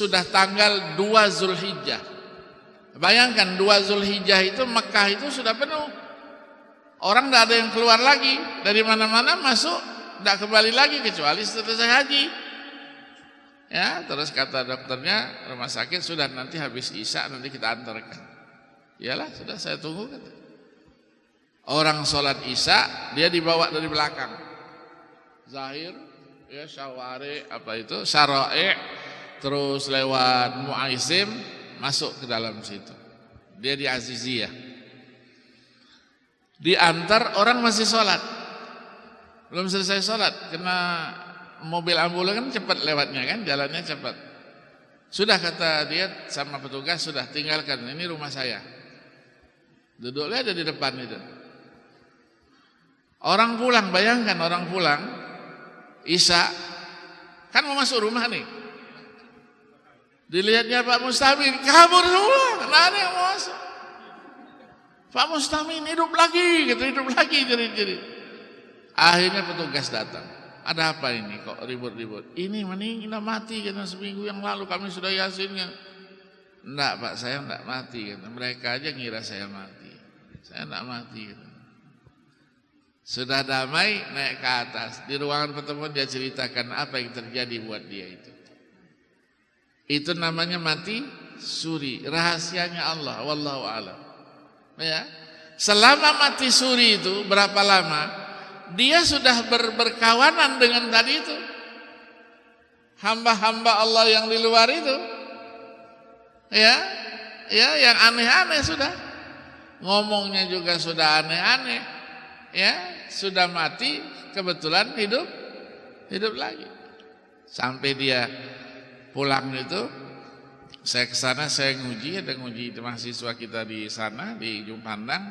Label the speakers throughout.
Speaker 1: sudah tanggal 2 Zulhijjah. Bayangkan 2 Zulhijjah itu Mekah itu sudah penuh. Orang tidak ada yang keluar lagi. Dari mana-mana masuk, tidak kembali lagi kecuali selesai haji. Ya, terus kata dokternya, rumah sakit sudah nanti habis Isya nanti kita antarkan. Iyalah, sudah saya tunggu kata. Orang sholat Isya dia dibawa dari belakang. Zahir, ya Syawari apa itu, Syara'i, terus lewat Mu'aisim masuk ke dalam situ. Dia di Aziziyah. Diantar orang masih sholat. Belum selesai sholat, kena mobil ambulan kan cepat lewatnya kan, jalannya cepat. Sudah kata dia sama petugas, sudah tinggalkan, ini rumah saya. Duduknya ada di depan itu. Orang pulang, bayangkan orang pulang Isya kan mau masuk rumah nih. Dilihatnya Pak Mustamin kabur semua, nggak ada yang mau masuk. Pak Mustamin hidup lagi, gitu, hidup lagi jerit-jerit. Akhirnya petugas datang. Ada apa ini kok ribut-ribut? Ini meninggal mati karena seminggu yang lalu kami sudah yasinnya. Enggak Pak, saya enggak mati. Mereka aja ngira saya mati. Saya enggak mati. Sudah damai, naik ke atas. Di ruangan pertemuan dia ceritakan apa yang terjadi buat dia itu. Itu namanya mati suri. Rahasianya Allah, wallahu a'lam. Ya. Selama mati suri itu berapa lama? Dia sudah berkawanan dengan tadi itu. Hamba-hamba Allah yang di luar itu. Ya, yang aneh-aneh sudah. Ngomongnya juga sudah aneh-aneh. Ya, sudah mati, kebetulan hidup lagi. Sampai dia pulang itu, saya ke sana, saya nguji, ada nguji mahasiswa kita di sana di Ujung Pandang.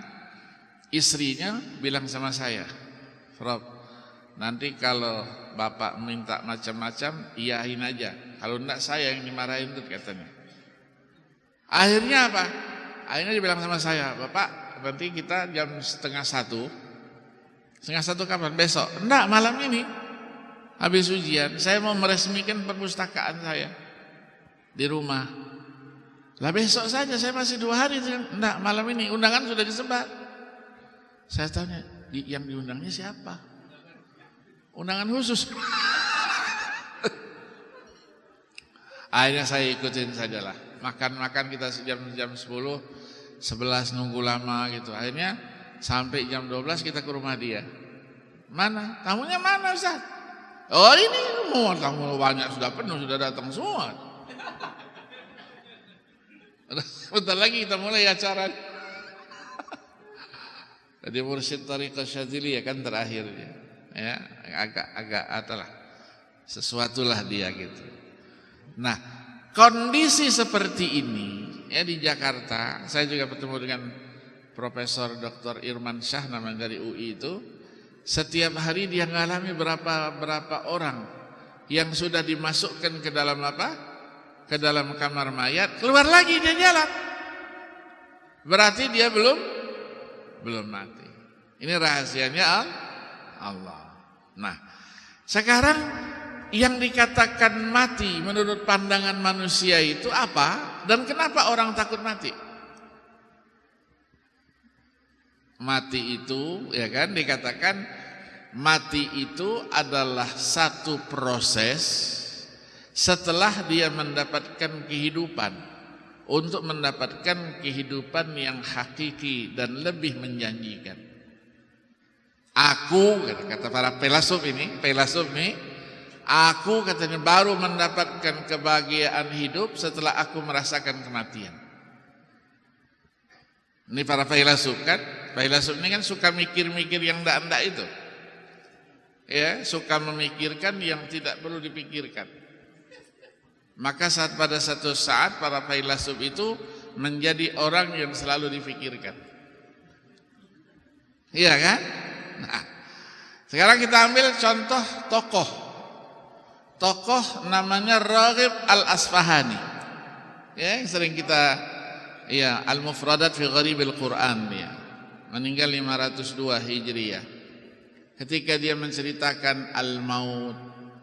Speaker 1: Istrinya bilang sama saya, Prof, nanti kalau Bapak minta macam-macam, iyahin aja. Kalau enggak saya yang dimarahin tuh katanya. Akhirnya apa? Akhirnya dia bilang sama saya, Bapak nanti kita jam 12:30. 12:30 kapan? Besok? Enggak, malam ini. Habis ujian, saya mau meresmikan perpustakaan saya di rumah. Lah besok saja, saya masih 2 hari. Enggak, malam ini. Undangan sudah disebar. Saya tanya, yang diundangnya siapa? Undangan khusus. Akhirnya saya ikutin sajalah. Makan-makan kita jam 10, 11 nunggu lama gitu. Akhirnya sampai jam 12 kita ke rumah dia. Mana? Tamunya mana Ustaz? Oh ini, mau tamu banyak sudah penuh, sudah datang semua. Bentar lagi kita mulai acara. Jadi mursyid Thariqah Syadziliyah kan terakhir dia. Ya, agak atalah sesuatulah dia gitu. Nah, kondisi seperti ini ya di Jakarta, saya juga bertemu dengan Profesor Dr. Irman Syah namanya dari UI itu. Setiap hari dia mengalami berapa orang yang sudah dimasukkan ke dalam apa? Ke dalam kamar mayat, keluar lagi dia jalan. Berarti dia belum mati. Ini rahasianya Allah. Nah, sekarang yang dikatakan mati menurut pandangan manusia itu apa? Dan kenapa orang takut mati? Mati itu, ya kan, dikatakan mati itu adalah satu proses setelah dia mendapatkan kehidupan, untuk mendapatkan kehidupan yang hakiki dan lebih menjanjikan. Aku, kata para filosof ini, aku katanya baru mendapatkan kebahagiaan hidup setelah aku merasakan kematian. Ini para filosof kan, filosof ini kan suka mikir-mikir yang ndak-ndak itu. Ya, suka memikirkan yang tidak perlu dipikirkan. Maka pada satu saat para filosof itu menjadi orang yang selalu dipikirkan. Iya kan? Nah, sekarang kita ambil contoh tokoh namanya Raghib Al-Asfahani. Ya, yang sering kita Al-Mufradat fi Gharibil Quran dia. Meninggal 502 Hijriah. Ketika dia menceritakan al-maut,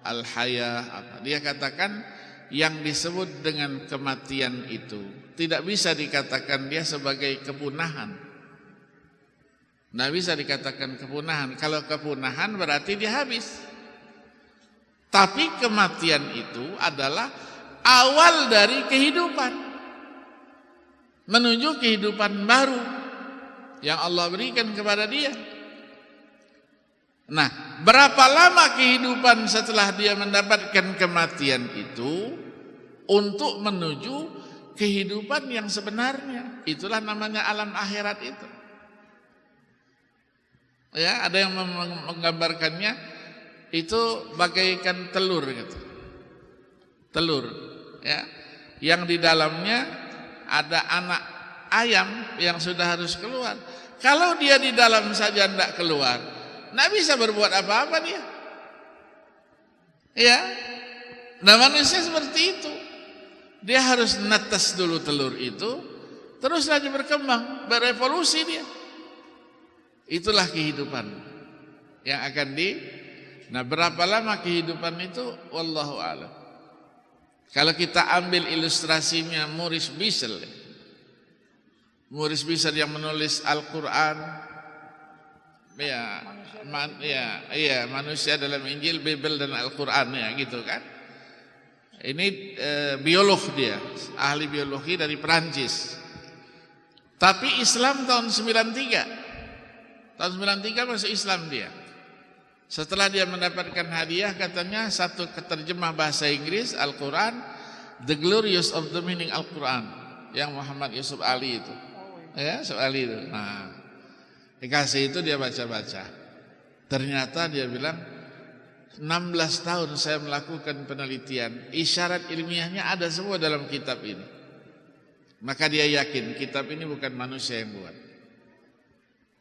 Speaker 1: al-haya, dia katakan yang disebut dengan kematian itu tidak bisa dikatakan dia sebagai kepunahan. Tidak bisa dikatakan kepunahan. Kalau kepunahan berarti dia habis. Tapi kematian itu adalah awal dari kehidupan menuju kehidupan baru yang Allah berikan kepada dia. Nah, berapa lama kehidupan setelah dia mendapatkan kematian itu untuk menuju kehidupan yang sebenarnya? Itulah namanya alam akhirat itu. Ya, ada yang menggambarkannya itu bagaikan telur gitu. Telur, ya, yang di dalamnya ada anak ayam yang sudah harus keluar. Kalau dia di dalam saja tidak keluar, tidak bisa berbuat apa-apa dia. Ya, nah manusia seperti itu. Dia harus netes dulu telur itu, terus lagi berkembang, berevolusi dia. Itulah kehidupan yang akan Nah, berapa lama kehidupan itu? Wallahu a'lam. Kalau kita ambil ilustrasinya Maurice Bissell. Maurice Bissell yang menulis Al-Quran, manusia dalam Injil, Bible dan Al-Quran, ya gitu kan. Ini biolog dia, ahli biologi dari Perancis. Tapi Islam tahun 93. Tahun 93 masuk Islam dia. Setelah dia mendapatkan hadiah, katanya satu keterjemah bahasa Inggris Al-Quran, The Glorious of the Meaning Al-Quran, yang Muhammad Yusuf Ali itu. Ya, Yusuf Ali itu. Nah, dikasih itu dia baca-baca. Ternyata dia bilang, 16 tahun saya melakukan penelitian, isyarat ilmiahnya ada semua dalam kitab ini. Maka dia yakin kitab ini bukan manusia yang buat.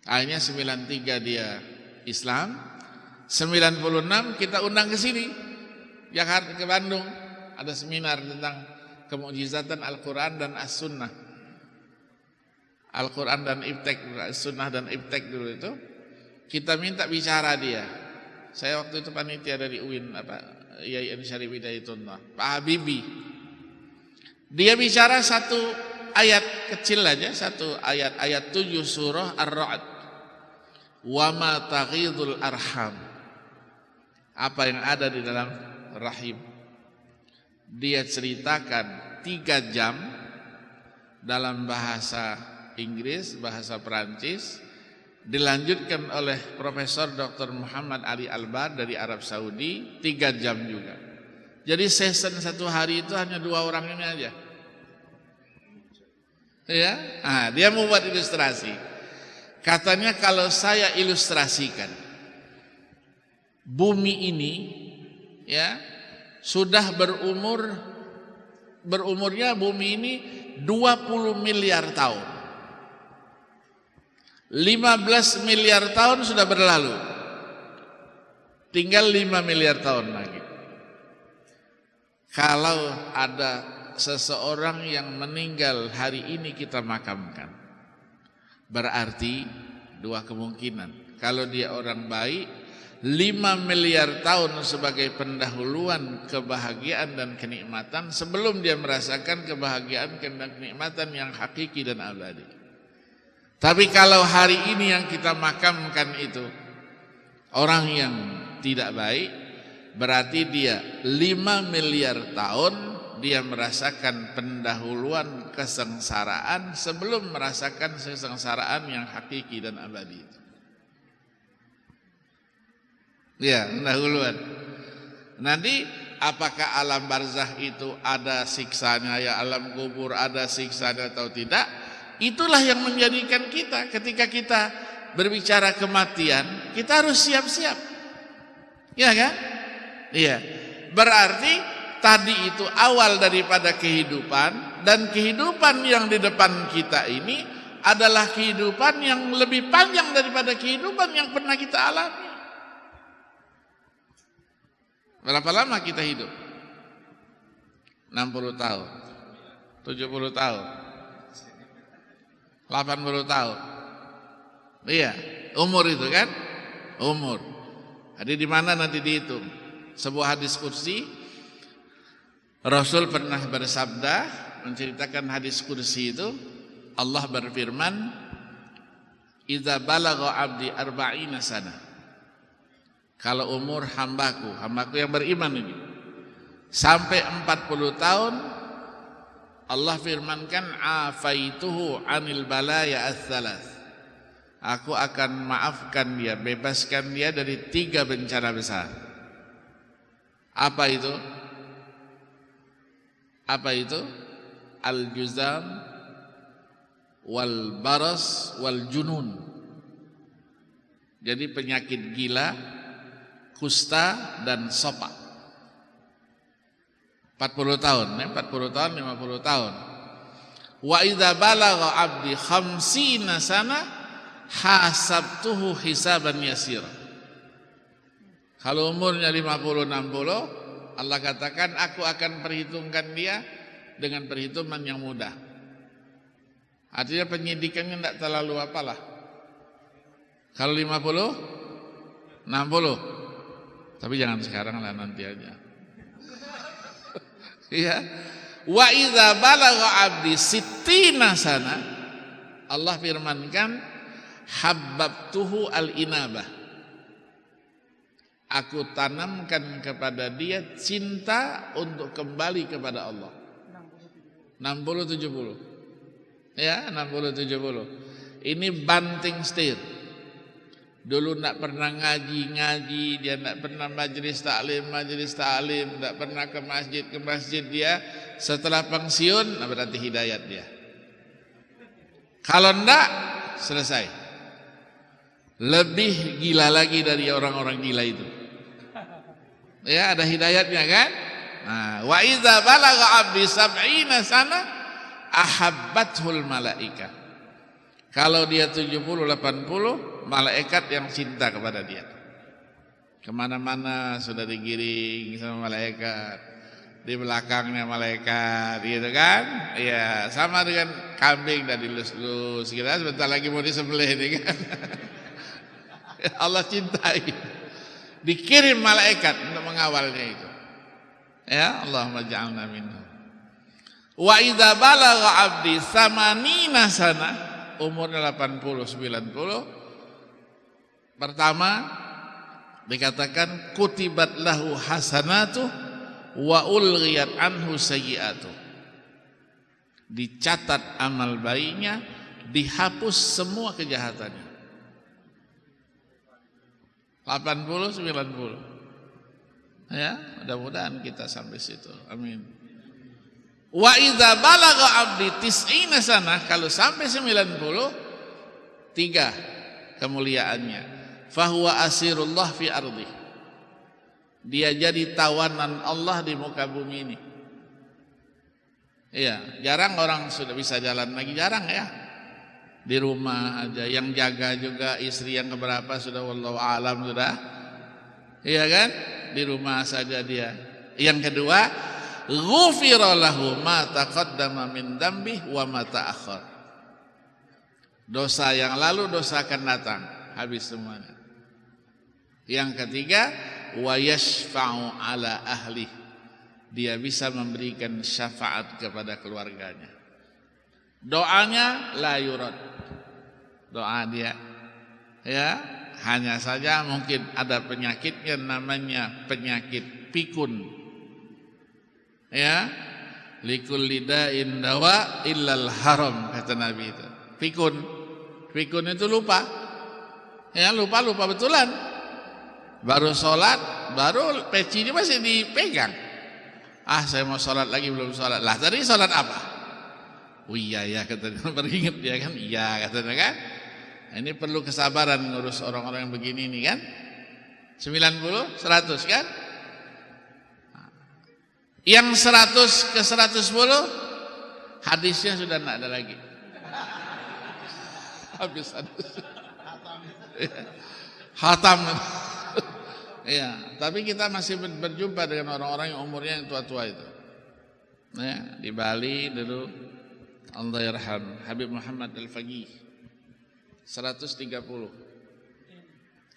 Speaker 1: Akhirnya 93 dia Islam. 96 kita undang ke sini, Jakarta, ke Bandung, ada seminar tentang kemukjizatan Al-Quran dan As-Sunnah. Al-Quran dan Ibtek, As-Sunnah dan Ibtek dulu itu. Kita minta bicara dia. Saya waktu itu panitia dari UIN, IAIN Syarif Hidayatullah, Pak Habibie. Dia bicara satu ayat kecil aja, satu ayat 7 surah Ar-Ra'd. Wa ma taghidul arham. Apa yang ada di dalam rahim. Dia ceritakan 3 jam dalam bahasa Inggris, bahasa Perancis, dilanjutkan oleh Profesor Dr. Muhammad Ali Albar dari Arab Saudi, 3 jam juga. Jadi session satu hari itu hanya 2 orang ini aja. Ya, dia mau buat ilustrasi. Katanya kalau saya ilustrasikan, bumi ini ya sudah berumurnya bumi ini 20 miliar tahun. 15 miliar tahun sudah berlalu. Tinggal 5 miliar tahun lagi. Kalau ada seseorang yang meninggal hari ini kita makamkan, berarti 2 kemungkinan. Kalau dia orang baik, 5 miliar tahun sebagai pendahuluan kebahagiaan dan kenikmatan sebelum dia merasakan kebahagiaan dan kenikmatan yang hakiki dan abadi. Tapi kalau hari ini yang kita makamkan itu orang yang tidak baik, berarti dia 5 miliar tahun dia merasakan pendahuluan kesengsaraan sebelum merasakan kesengsaraan yang hakiki dan abadi. Ya, pendahuluan. Nanti apakah alam barzakh itu ada siksanya, ya alam kubur ada siksanya atau tidak? Itulah yang menjadikan kita ketika kita berbicara kematian, kita harus siap-siap. Ya kan? Iya. Berarti tadi itu awal daripada kehidupan, dan kehidupan yang di depan kita ini adalah kehidupan yang lebih panjang daripada kehidupan yang pernah kita alami. Berapa lama kita hidup? 60 tahun, 70 tahun, 80 tahun. Iya, umur itu kan? Umur. Jadi di mana nanti dihitung? Sebuah hadis qudsi, Rasul pernah bersabda menceritakan hadis kursi itu, Allah berfirman, "Idza balagha 'abdi arba'ina sana." Kalau umur hambaku yang beriman ini sampai 40 tahun, Allah firmankan, "Afaituhu 'anil balaya ats-tsalaats." Aku akan maafkan dia, bebaskan dia dari 3 bencana besar. Apa itu? Apa itu? Al-juzam wal baras wal junun. Jadi penyakit gila, kusta dan sopak. 40 tahun, 40 tahun, 50 tahun. Wa idza balagha 'abdi 50 sana hasabtuhu hisaban yasira. Kalau umurnya 50 60, Allah katakan aku akan perhitungkan dia dengan perhitungan yang mudah. Artinya penyidikannya tidak terlalu apalah. Kalau 50 60. Tapi jangan sekarang lah, nanti aja. Iya. Wa idza balagha 'abdi sittina sana, Allah firmankan, habbabtuhu al-inabah. Aku tanamkan kepada dia cinta untuk kembali kepada Allah. 60-70. Ya, 60-70. Ini banting setir. Dulu tidak pernah ngaji, dia tidak pernah majelis taklim, tidak pernah ke masjid dia. Setelah pensiun, berarti hidayat dia. Kalau tidak, selesai. Lebih gila lagi dari orang-orang gila itu. Ya, ada hidayatnya kan? Nah, wa idza balagha 'abdi 70 sana ahabbathul malaika. Kalau dia 70 80, malaikat yang cinta kepada dia. Kemana-mana sudah digiring sama malaikat, di belakangnya malaikat, gitu kan? Iya, sama dengan kambing dan dilus-lus. Kita sebentar lagi mau disembelih ini kan? Allah cintai. Dikirim malaikat untuk mengawalnya itu. Ya, Allahumma ja'alna minhum. Wa idza balagha 'abdi 80 sana, umurnya 80 90, pertama dikatakan kutibat lahu hasanatu wa ulghiyat anhu sayyi'atu. Dicatat amal baiknya, dihapus semua kejahatannya. 80 90. Ya, mudah-mudahan kita sampai situ. Amin. Wa idza balagha 'abdi 90 sana, kalau sampai 90, 3 kemuliaannya. Fahuwa asirullah fi ardi. Dia jadi tawanan Allah di muka bumi ini. Iya, jarang orang sudah bisa jalan lagi, jarang ya. Di rumah aja, yang jaga juga istri yang keberapa sudah wallahu alam sudah. Iya kan? Di rumah saja dia. Yang kedua, ghufira lahu ma taqaddama min dzambi wa ma ta'akhkhar. Dosa yang lalu, dosa akan datang, habis semuanya. Yang ketiga, wa yashfa'u ala ahli. Dia bisa memberikan syafaat kepada keluarganya. Doanya la yurad. Doa dia, ya, hanya saja mungkin ada penyakitnya namanya penyakit pikun. Ya, likulli da'in dawa illal haram, kata Nabi itu. Pikun itu lupa. Ya, lupa betulan. Baru sholat, baru pecinya masih dipegang. Ah, saya mau sholat lagi, belum sholat. Lah, tadi sholat apa? Oh iya ya, katanya, beringat dia kan, iya katanya kan. Ini perlu kesabaran ngurus orang-orang yang begini ini kan. 90, 100 kan. Yang 100 ke 110, hadisnya sudah tidak ada lagi. Habis hadis. Hatam. Ya, tapi kita masih berjumpa dengan orang-orang yang umurnya yang tua-tua itu. Ya, di Bali dulu, Allah yarham, Habib Muhammad Al-Faqih 130.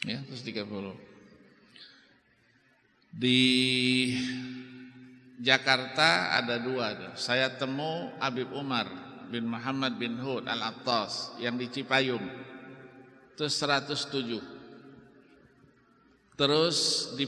Speaker 1: Ya, 130. Di Jakarta ada 2. Saya temu Habib Umar bin Muhammad bin Hud Al-Attas yang di Cipayung. Terus 107. Terus di